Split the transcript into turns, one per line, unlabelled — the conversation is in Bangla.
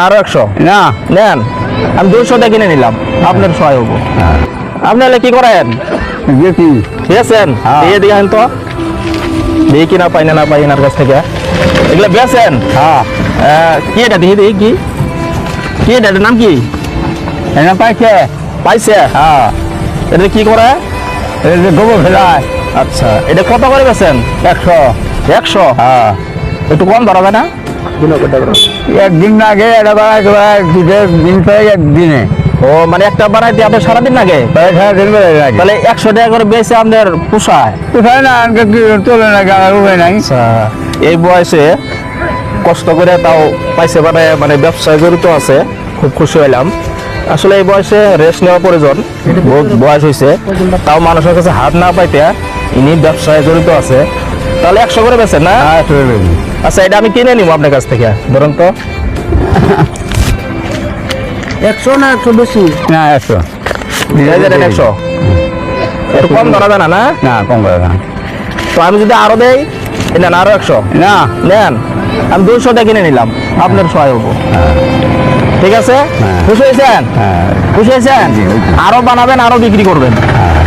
আরো 100
না
নেন, আমি 200 টাকা কিনে নিলাম, আপনার সহায় হবো। আপনি হলে কি করেন?
দেখি
বেছেন?
হ্যাঁ।
দিয়ে দিয়েন তো, দিয়ে কিনা পাই না পাই এনার কাছ থেকে এগুলো বেছেন?
হ্যাঁ
কি এটা দিয়ে দিই, কি কি এটা, এটার নাম কি?
এনে পাইছে
পাইছে?
হ্যাঁ
এটা কি করে?
এই যে গোবর ফেলায়
আচ্ছা, এটা কত করে বেছেন?
100
100?
হ্যাঁ
একটু কম ধরা যায় না?
একদিন আগে এটা একবার দিন পাই একদিনে
ও মানে একটা বানাইতে আপনার সারাদিন লাগে?
প্রায় সারাদিন বেড়ে লাগে
তাহলে 100 টাকা করে বেছে আমাদের পোষায়?
কোথায় না আমাকে কি তোলে না গাড়ার উপায় নাই
আচ্ছা, এই বয়সে কষ্ট করে তাও পাইছে, মানে ব্যবসায় জড়িত আছে, খুব খুশি হইলাম। আসলে এই বয়সে রেস্ট নেওয়া প্রয়োজন, বহুত বয়স হয়েছে, তাও মানুষের কাছে হাত না পাইতে ইনি ব্যবসায় জড়িত আছে। তাহলে 100 করে বেছেন না?
হ্যাঁ চলে যাবি
আচ্ছা, এটা আমি কিনে নিব আপনার কাছ থেকে, ধরুন তো।
100 না একটু বেশি?
না 100
এই যে দেন 100, একটু কম ধরা যায় না? না,
না কম করে না
তো আমি যদি আরো দেই, নেন আরো 100
না
নেন, আমি 200 টাকা কিনে নিলাম, আপনার সহায় হবো। ঠিক আছে?
হ্যাঁ।
খুশি হয়েছেন?
হ্যাঁ
খুশি হয়েছেন?
জি, জি।
আরো বানাবেন, আরো বিক্রি করবেন।
হ্যাঁ